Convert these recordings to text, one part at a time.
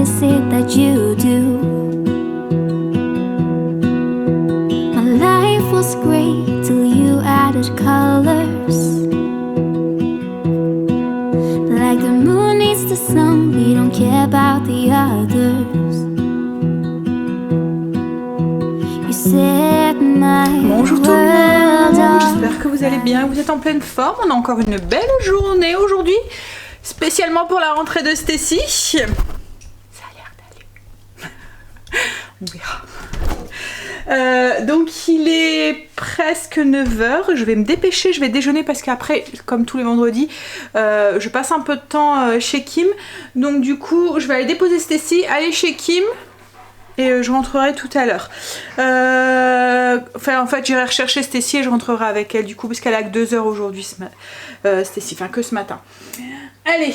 is it that you do? My life was great till you added colors. Like the moon needs the sun, we don't care about the others. You set my Bonjour tout le world monde, on j'espère que vous allez bien, vous êtes en pleine forme. On a encore une belle journée aujourd'hui, spécialement pour la rentrée de Stacy. Ça a l'air d'aller. On verra. Donc il est presque 9h, je vais me dépêcher, je vais déjeuner parce qu'après, comme tous les vendredis, je passe un peu de temps chez Kim. Donc du coup, je vais aller déposer Stacy, aller chez Kim. Et je rentrerai tout à l'heure. Enfin, en fait, j'irai rechercher Stacy et je rentrerai avec elle du coup, parce qu'elle a que 2 heures aujourd'hui, Stacy, enfin que ce matin. Allez,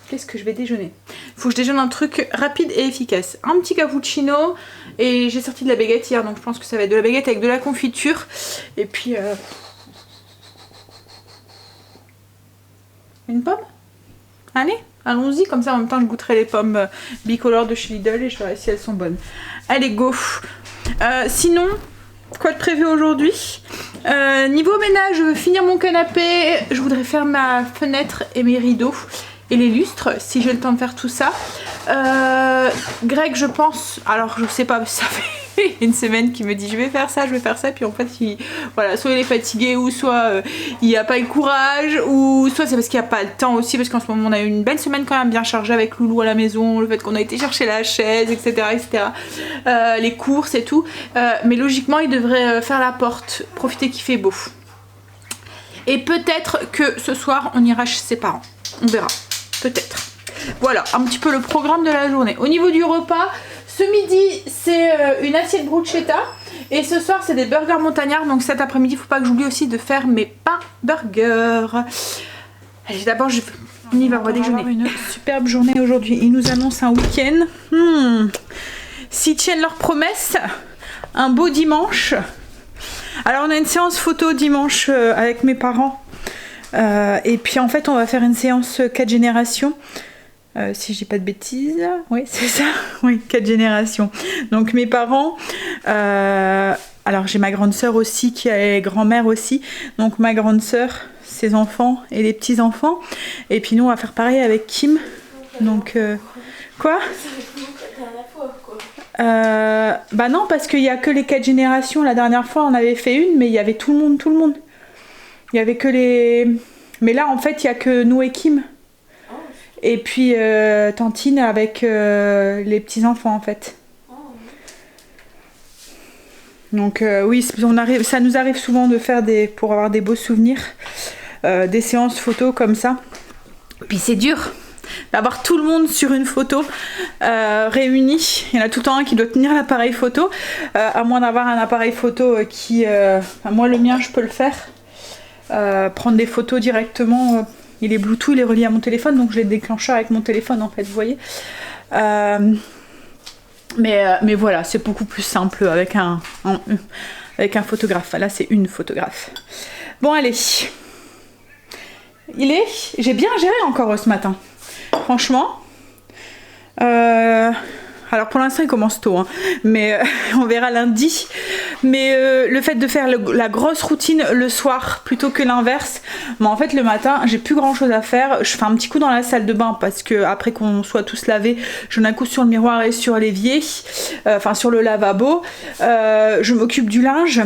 qu'est-ce que je vais déjeuner? Il faut que je déjeune un truc rapide et efficace. Un petit cappuccino, et j'ai sorti de la baguette hier, donc je pense que ça va être de la baguette avec de la confiture. Et puis... une pomme? Allez, allons-y, comme ça en même temps je goûterai les pommes bicolores de chez Lidl et je verrai si elles sont bonnes. Allez, go. Sinon, quoi de prévu aujourd'hui? Niveau ménage, je veux finir mon canapé, je voudrais faire ma fenêtre et mes rideaux et les lustres, si j'ai le temps de faire tout ça. Greg, je pense, alors je sais pas, ça fait une semaine qu'il me dit je vais faire ça, puis en fait voilà, soit il est fatigué, ou soit il a pas le courage, ou soit c'est parce qu'il n'y a pas le temps aussi, parce qu'en ce moment on a eu une belle semaine quand même bien chargée avec Loulou à la maison, le fait qu'on a été chercher la chaise, etc. Les courses et tout, mais logiquement il devrait faire la porte, profiter qu'il fait beau. Et peut-être que ce soir on ira chez ses parents, on verra, peut-être. Voilà un petit peu le programme de la journée. Au niveau du repas, ce midi c'est une assiette bruschetta et ce soir c'est des burgers montagnards. Donc cet après-midi il faut pas que j'oublie aussi de faire mes pains burgers. Allez, d'abord on y va, on va déjeuner. Une superbe journée aujourd'hui, ils nous annoncent un week-end. S'ils tiennent leurs promesses, un beau dimanche. Alors on a une séance photo dimanche avec mes parents. Et puis en fait on va faire une séance 4 générations. Si je dis pas de bêtises, oui c'est ça, oui, 4 générations. Donc mes parents, alors j'ai ma grande sœur aussi qui est grand-mère aussi, donc ma grande sœur, ses enfants et les petits enfants, et puis nous on va faire pareil avec Kim. Donc quoi? Bah non, parce qu'il y a que les 4 générations. La dernière fois on avait fait une, mais il y avait tout le monde. Il y avait que les, mais là en fait il y a que nous et Kim. Et puis Tantine avec les petits-enfants en fait. Donc oui, ça nous arrive souvent de faire pour avoir des beaux souvenirs, des séances photos comme ça. Puis c'est dur d'avoir tout le monde sur une photo réunis. Il y en a tout le temps un qui doit tenir l'appareil photo, à moins d'avoir un appareil photo qui... moi le mien je peux le faire, prendre des photos directement... il est Bluetooth, il est relié à mon téléphone, donc je l'ai déclenché avec mon téléphone en fait, vous voyez. Mais voilà, c'est beaucoup plus simple avec un photographe. Là, c'est une photographe. Bon, allez. J'ai bien géré encore ce matin. Franchement. Alors pour l'instant il commence tôt, hein, mais on verra lundi. Mais le fait de faire la grosse routine le soir plutôt que l'inverse, mais en fait le matin j'ai plus grand chose à faire. Je fais un petit coup dans la salle de bain parce que après qu'on soit tous lavés, j'en ai un coup sur le miroir et sur l'évier, enfin sur le lavabo. Je m'occupe du linge.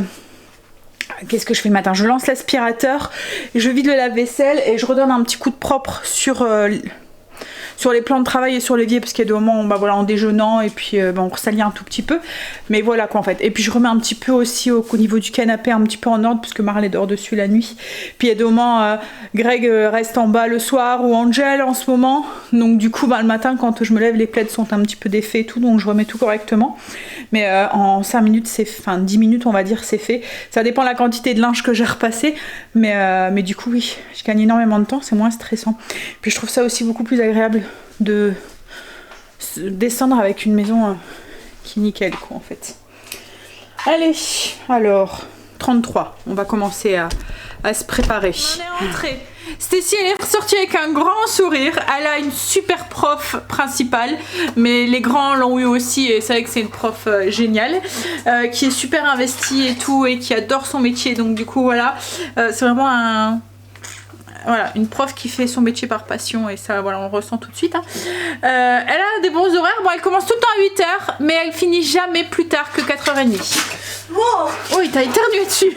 Qu'est-ce que je fais le matin? Je lance l'aspirateur, je vide le lave-vaisselle et je redonne un petit coup de propre sur les plans de travail et sur l'évier, parce qu'il y a des moments bah, voilà, en déjeunant et puis on ressalit un tout petit peu, mais voilà quoi en fait. Et puis je remets un petit peu aussi au niveau du canapé un petit peu en ordre, parce que Marley dort dessus la nuit. Puis il y a des moments Greg reste en bas le soir, ou Angel en ce moment, donc du coup bah, le matin quand je me lève les plaids sont un petit peu défaits et tout, donc je remets tout correctement. Mais en 5 minutes, enfin 10 minutes on va dire, c'est fait. Ça dépend de la quantité de linge que j'ai repassé, mais du coup oui, je gagne énormément de temps, c'est moins stressant. Puis je trouve ça aussi beaucoup plus agréable de descendre avec une maison qui est nickel quoi en fait. Allez, alors 33, on va commencer à se préparer. On est rentré. Stacy, elle est ressortie avec un grand sourire. Elle a une super prof principale, mais les grands l'ont eu aussi et c'est vrai que c'est une prof géniale, qui est super investie et tout et qui adore son métier. Donc du coup voilà, c'est vraiment voilà, une prof qui fait son métier par passion et ça voilà, on le ressent tout de suite. Hein. Elle a des bons horaires. Bon, elle commence tout le temps à 8h, mais elle finit jamais plus tard que 4h30. Wow. Oui, t'as éternué dessus.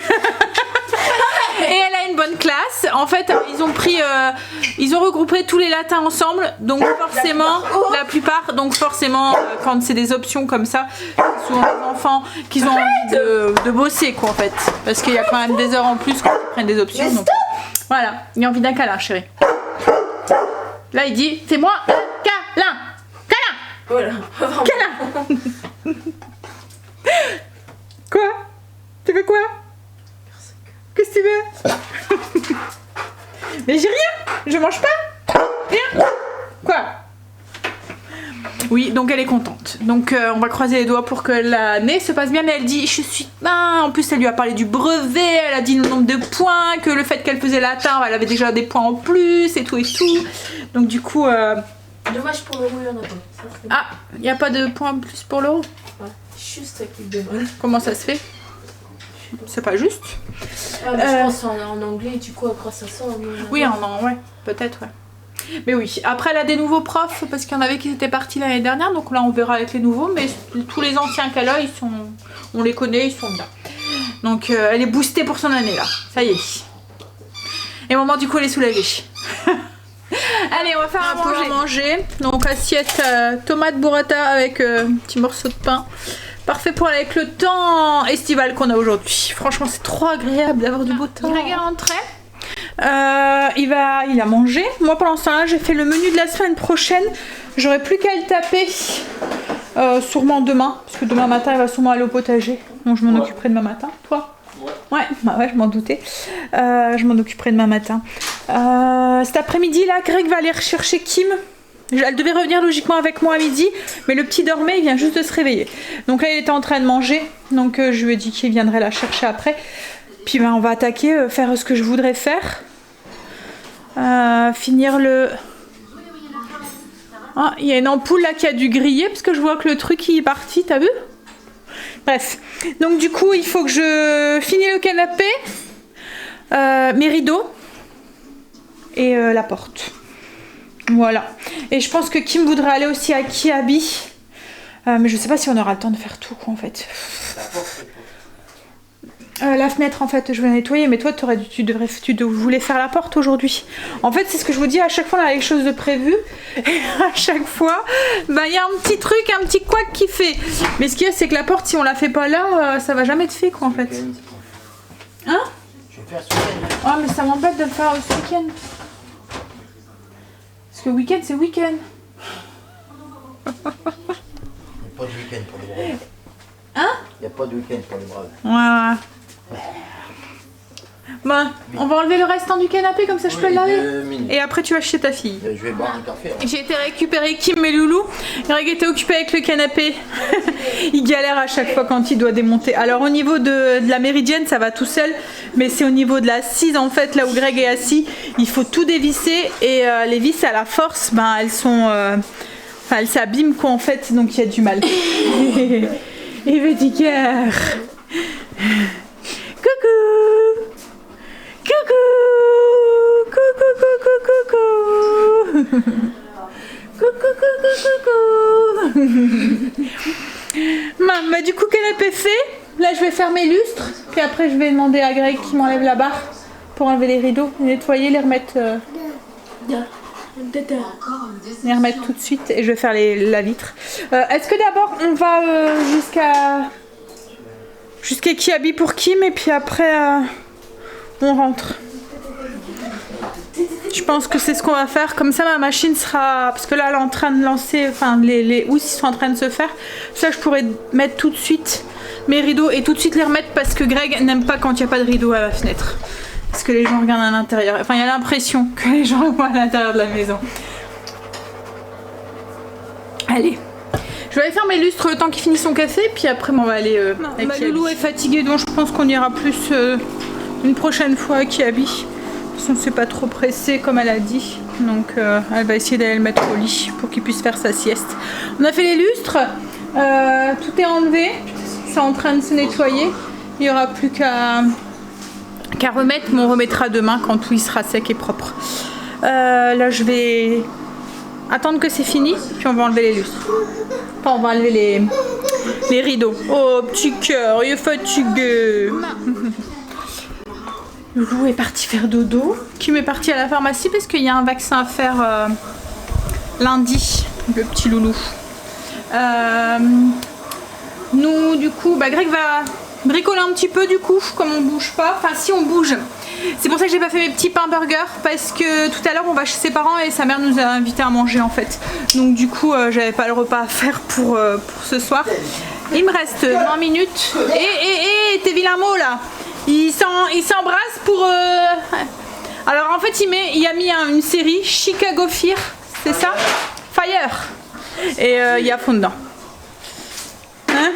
Et elle a une bonne classe. En fait, ils ont regroupé tous les latins ensemble, donc forcément, la plupart, donc forcément, quand c'est des options comme ça, c'est souvent des enfants qui ont envie de bosser, quoi, en fait, parce qu'il y a quand même des heures en plus quand ils prennent des options. Donc, voilà, il a envie d'un câlin, chérie. Là, il dit, fais-moi un câlin, câlin, Voilà. câlin. Quoi? Tu veux quoi? Qu'est-ce que tu veux? Mais j'ai rien. Je mange pas. Rien. Quoi? Oui, donc elle est contente. Donc on va croiser les doigts pour que l'année se passe bien. Mais elle dit, je suis... En plus, elle lui a parlé du brevet. Elle a dit le nombre de points. Que le fait qu'elle faisait latin, elle avait déjà des points en plus et tout et tout. Donc du coup... Dommage pour l'euro, il y en a pas. Ah, il n'y a pas de points en plus pour l'euro? Ouais. Juste ça qui est dommage. Comment ça se fait? C'est pas juste. Ah, mais je pense en anglais, du coup, grâce à ça, Oui, ouais, peut-être, ouais. Mais oui, après elle a des nouveaux profs parce qu'il y en avait qui étaient partis l'année dernière, donc là on verra avec les nouveaux, mais tous les anciens qu'elle a, on les connaît, ils sont bien. Donc elle est boostée pour son année là, ça y est. Et maman du coup elle est soulagée. Allez, on va faire un peu à manger. Donc assiette tomate burrata avec un petit morceau de pain. Parfait pour aller avec le temps estival qu'on a aujourd'hui. Franchement, c'est trop agréable d'avoir du beau temps. Greg est rentré. Il a mangé. Moi, pendant ce temps-là, j'ai fait le menu de la semaine prochaine. J'aurai plus qu'à le taper. Sûrement demain. Parce que demain matin, il va sûrement aller au potager. Donc, je m'en occuperai demain matin. Toi? Ouais, bah ouais, je m'en doutais. Je m'en occuperai demain matin. Cet après-midi, là, Greg va aller rechercher Kim. Elle devait revenir logiquement avec moi à midi, mais le petit dormait, il vient juste de se réveiller. Donc là, il était en train de manger, donc je lui ai dit qu'il viendrait la chercher après. Puis ben, on va attaquer, faire ce que je voudrais faire. Finir le... Ah, il y a une ampoule là qui a dû griller, parce que je vois que le truc il est parti, t'as vu? Bref, donc du coup, il faut que je finisse le canapé, mes rideaux et la porte. Voilà. Et je pense que Kim voudrait aller aussi à Kiabi. Mais je sais pas si on aura le temps de faire tout, quoi, en fait. La fenêtre, en fait, je vais la nettoyer. Mais toi, tu voulais faire la porte aujourd'hui. En fait, c'est ce que je vous dis. À chaque fois, on a quelque chose de prévu. Et à chaque fois, bah, y a un petit truc, un petit couac qui fait. Mais ce qu'il y a, c'est que la porte, si on la fait pas là, ça va jamais être fait, quoi, en fait. Hein? Je vais faire ce week-end. Ah, mais ça m'embête de le faire ce week-end. Parce que week-end, c'est week-end. Il n'y a pas de week-end pour les braves. Hein? Il n'y a pas de week-end pour les braves. Ouais. Bon, on va enlever le restant du canapé, comme ça je peux le laver. Et après, tu vas chez ta fille. Je vais boire un café. Hein. J'ai été récupérer Kim et Loulou. Greg était occupé avec le canapé. Il galère à chaque fois quand il doit démonter. Alors au niveau de la méridienne, ça va tout seul. Mais c'est au niveau de l'assise, en fait, là où Greg est assis. Il faut tout dévisser. Et les vis à la force, ben, elles sont... Enfin, elles s'abîment, quoi, en fait. Donc il y a du mal. Et petit cœur. Coucou. Coucou. Coucou, coucou, coucou, coucou. Coucou, coucou, coucou. Bah, du coup, canapé fait. Là, je vais faire mes lustres. Puis après, je vais demander à Greg qui m'enlève la barre pour enlever les rideaux, les nettoyer, les remettre tout de suite. Et je vais faire la vitre. Est-ce que d'abord, on va jusqu'à Kiabi pour Kim et puis après, on rentre. Je pense que c'est ce qu'on va faire. Comme ça, ma machine sera... Parce que là, elle est en train de lancer... Enfin, les housses sont en train de se faire. Ça, je pourrais mettre tout de suite mes rideaux et tout de suite les remettre parce que Greg n'aime pas quand il n'y a pas de rideau à la fenêtre. Parce que les gens regardent à l'intérieur. Enfin, il y a l'impression que les gens voient à l'intérieur de la maison. Allez. Je vais aller faire mes lustres le temps qu'il finit son café. Puis après, on va aller... Ma Loulou est fatiguée, donc je pense qu'on ira plus une prochaine fois à Kiabi. façon, c'est pas trop pressé comme elle a dit. Donc elle va essayer d'aller le mettre au lit pour qu'il puisse faire sa sieste. On a fait les lustres. Tout est enlevé. C'est en train de se nettoyer. Il n'y aura plus qu'à remettre, mais on remettra demain quand tout il sera sec et propre. Là je vais attendre que c'est fini, puis on va enlever les lustres. Enfin on va enlever les rideaux. Oh petit cœur, il est fatigué. Loulou est parti faire dodo. Kim est parti à la pharmacie parce qu'il y a un vaccin à faire lundi, le petit loulou. Nous du coup, Greg va bricoler un petit peu du coup, comme on bouge pas. Enfin si on bouge. C'est pour ça que j'ai pas fait mes petits pains burgers parce que tout à l'heure on va chez ses parents et sa mère nous a invités à manger en fait. Donc du coup j'avais pas le repas à faire pour ce soir. Il me reste 20 minutes. T'es vilain mot là. Il s'embrasse pour... Alors en fait il a mis une série Chicago Fire, c'est ça? Fire. Et il y a fond dedans. Hein?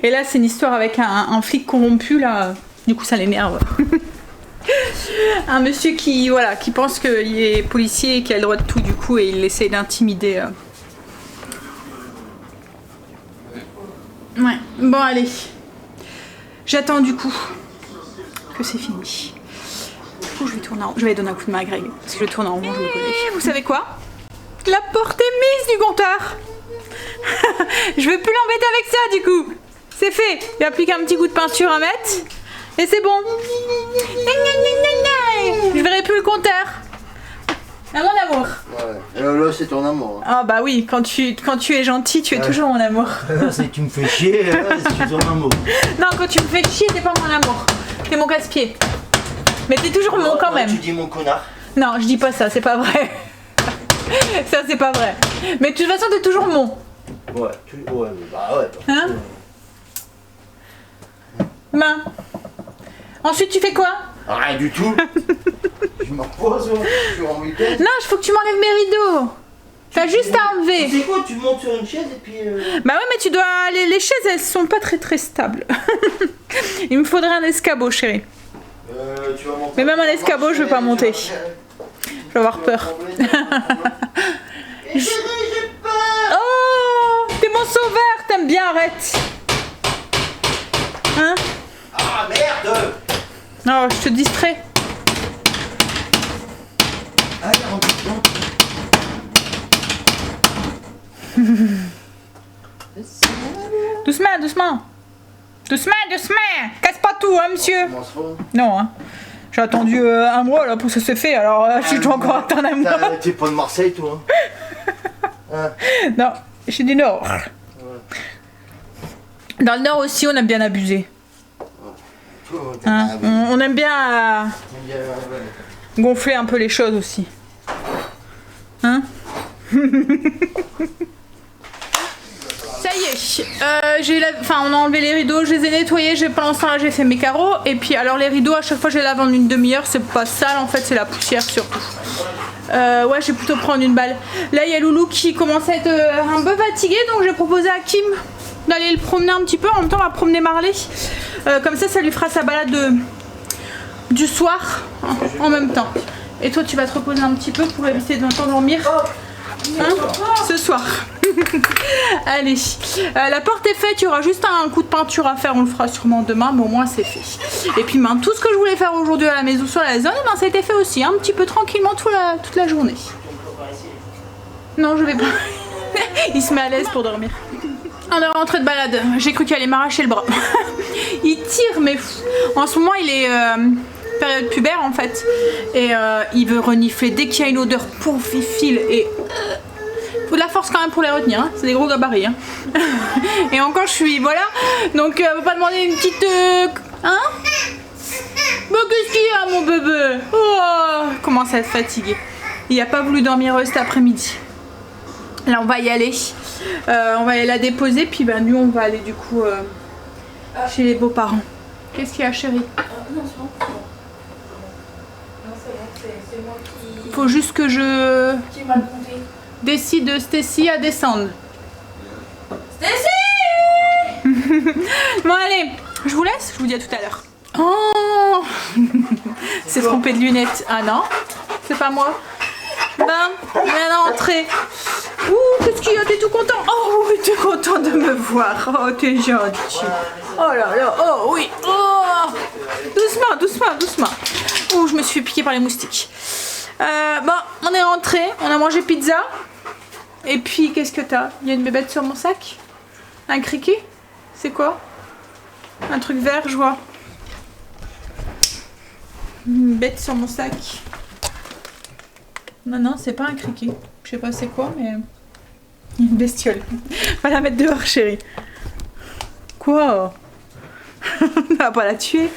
Et là c'est une histoire avec un flic corrompu là, du coup ça l'énerve. Un monsieur qui pense qu'il est policier et qu'il a le droit de tout du coup et il essaie d'intimider. Ouais, bon allez. J'attends du coup que c'est fini. Du coup je vais donner un coup de main à Greg parce que je tourne en rond, je le connais. Vous savez quoi? La porte est mise du compteur. Je vais plus l'embêter avec ça du coup. C'est fait. Il n'y a plus qu'un petit coup de peinture à mettre. Et c'est bon. Je verrai plus le compteur. À mon amour. Ouais. Là c'est ton amour. Ah bah oui, quand tu es gentil, tu es toujours mon amour. Si tu me fais chier, c'est ton amour. Non, quand tu me fais chier, t'es pas mon amour. T'es mon casse-pied. Mais t'es toujours mon quand même. Tu dis mon connard. Non, je dis pas ça, c'est pas vrai. Ça c'est pas vrai. Mais de toute façon, t'es toujours mon. Ouais, bah ouais. Hein? Ben. Ensuite, tu fais quoi? Rien du tout. Je me repose, je suis en week-end. Non, il faut que tu m'enlèves mes rideaux. T'as juste à enlever. Tu sais quoi, tu montes sur une chaise et puis... Bah ouais, mais tu dois... Les chaises, elles sont pas très stables. Il me faudrait un escabeau, chérie. Tu vas monter. Mais même un escabeau, je veux pas monter. Je vais avoir peur. Oh, t'es mon sauveur, t'aimes bien, arrête. Hein? Ah merde! Non, je te distrais. Allez, rentre dedans. Doucement, doucement. Doucement. Casse pas tout, hein, monsieur. Non, hein. J'ai attendu un mois là pour que ça se fait, alors je dois encore attendre un mois. T'es pas de Marseille, toi? Hein? Non, je suis du Nord. Dans le Nord aussi, on aime bien abuser. Hein, on aime bien gonfler un peu les choses aussi. Hein? Ça y est, on a enlevé les rideaux, je les ai nettoyés, pendant ce temps-là j'ai fait mes carreaux. Et puis alors les rideaux, à chaque fois je les lave en une demi-heure, c'est pas sale en fait, c'est la poussière surtout. Ouais, je vais plutôt prendre une balle. Là il y a Loulou qui commence à être un peu fatigué, donc j'ai proposé à Kim d'aller le promener un petit peu. En même temps on va promener Marley, comme ça lui fera sa balade du soir en même temps. Et toi tu vas te reposer un petit peu pour éviter de t'endormir, hein, ce soir. Allez, la porte est faite, il y aura juste un coup de peinture à faire, on le fera sûrement demain, mais au moins c'est fait. Et puis tout ce que je voulais faire aujourd'hui à la maison sur la zone, ça a été fait aussi, un petit peu tranquillement toute la journée. Non, je vais pas. Il se met à l'aise pour dormir. On est rentré de balade, j'ai cru qu'il allait m'arracher le bras. Il tire, mais en ce moment il est période pubère en fait. Et il veut renifler dès qu'il y a une odeur pourfifile et... Faut de la force quand même pour les retenir, hein. C'est des gros gabarits. Hein. Et encore je suis... Voilà. Donc on va pas demander une petite... Hein? Bah qu'est-ce qu'il y a mon bébé? Oh, commence à être fatigué. Il a pas voulu dormir cet après-midi. Là on va y aller. On va aller la déposer. Puis nous on va aller du coup chez les beaux-parents. Qu'est-ce qu'il y a chérie? Non, c'est bon. Non, c'est bon, c'est moi qui... Faut juste que je... Qui m'a compté. Décide de Stacy à descendre. Stacy! Bon allez, je vous laisse, je vous dis à tout à l'heure. Oh c'est trompé de lunettes. Ah non, c'est pas moi. Ben, viens d'entrer. Ouh, qu'est-ce qu'il y a? T'es tout content? Oh oui, t'es content de me voir. Oh, t'es gentil. Oh là là, oh oui. Oh, doucement, doucement, doucement. Ouh, je me suis fait piquer par les moustiques. Bon, on est rentré, on a mangé pizza. Et puis, qu'est-ce que t'as? Il y a une bébête sur mon sac? Un criquet? C'est quoi? Un truc vert, je vois. Une bête sur mon sac. Non, non, c'est pas un criquet. Je sais pas c'est quoi, mais... Une bestiole. Va la mettre dehors, chérie. Quoi? On va pas la tuer.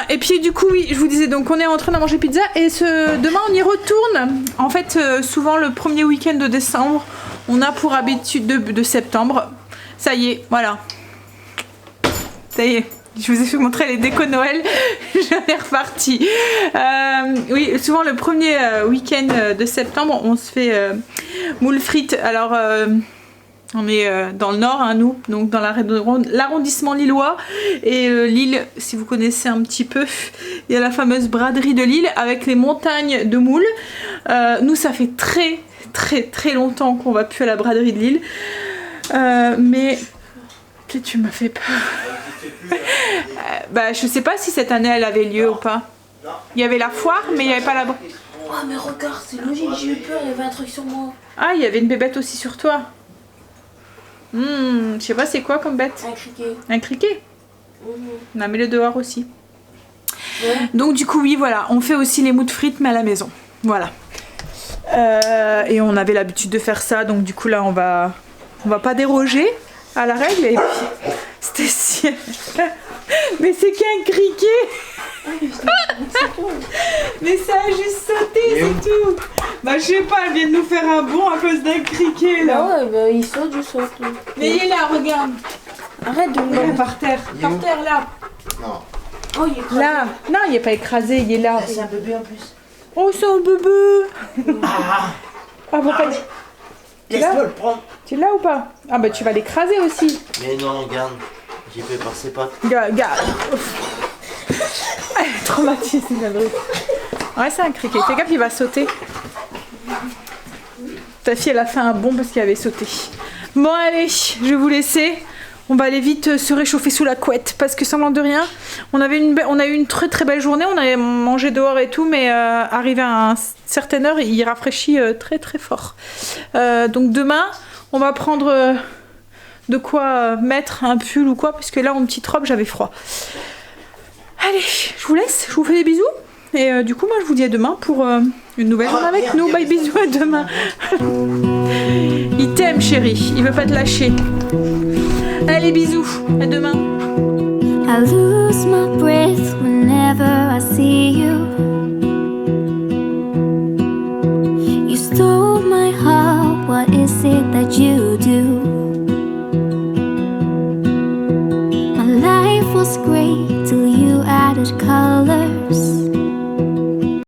Et puis du coup, oui, je vous disais, donc on est en train de manger pizza et demain on y retourne. En fait, souvent le premier week-end de décembre, on a pour habitude de septembre. Ça y est, voilà. Ça y est. Je vous ai montré les décos Noël, j'en ai reparti. Oui, souvent le premier week-end de septembre, on se fait moules frites. Alors, on est dans le nord, hein, nous, donc dans l'arrondissement lillois. Et Lille, si vous connaissez un petit peu, il y a la fameuse braderie de Lille avec les montagnes de moules. Nous, ça fait très, très, très longtemps qu'on va plus à la braderie de Lille. Mais... Tu m'as fait peur. Bah, je sais pas si cette année elle avait lieu ou pas. Il y avait la foire, mais il n'y avait pas la... Oh, mais regarde, c'est logique, j'ai eu peur, il y avait un truc sur moi. Ah, il y avait une bébête aussi sur toi. Je sais pas, c'est quoi comme bête? Un criquet. Un criquet? On a mis le dehors aussi. Ouais. Donc du coup, oui, voilà, on fait aussi les moules frites, mais à la maison. Voilà. Et on avait l'habitude de faire ça, donc du coup là, on va pas déroger à la règle. Et puis, Stécie... Mais c'est qu'un criquet. Mais ça a juste sauté, c'est tout. Bah je sais pas, elle vient de nous faire un bond à cause d'un criquet là. Ouais, bah il saute, je saute. Mais il est là, regarde. Arrête de me Il est par terre. Il est Par où? terre là. Non. Oh, il est écrasé. Là. Non, il est pas écrasé, il est là. C'est un bébé en plus. Oh, c'est un bébé. Ah bon, pas... Laisse-moi le prendre. Tu es là ou pas? Ah bah tu vas l'écraser aussi. Mais non, regarde. J'ai fait par ses pattes. Regarde. Elle est traumatisée, la truc. Ouais, c'est un criquet. Fais gaffe, il va sauter. Ta fille, elle a fait un bond parce qu'elle avait sauté. Bon, allez, je vais vous laisser. On va aller vite se réchauffer sous la couette parce que, semblant de rien, on a eu une très très belle journée. On avait mangé dehors et tout, mais arrivé à une certaine heure, il rafraîchit très très fort. Donc demain, on va prendre de quoi mettre un pull ou quoi, parce que là, en petite robe, j'avais froid. Allez, je vous laisse, je vous fais des bisous. Et du coup, moi, je vous dis à demain pour une nouvelle journée avec nous. Bye, bisous, à demain. Il t'aime, chérie, il veut pas te lâcher. Allez, bisous, à demain. I lose my breath whenever I see you. You stole my heart, what is it that you do? My life was great till you added colors.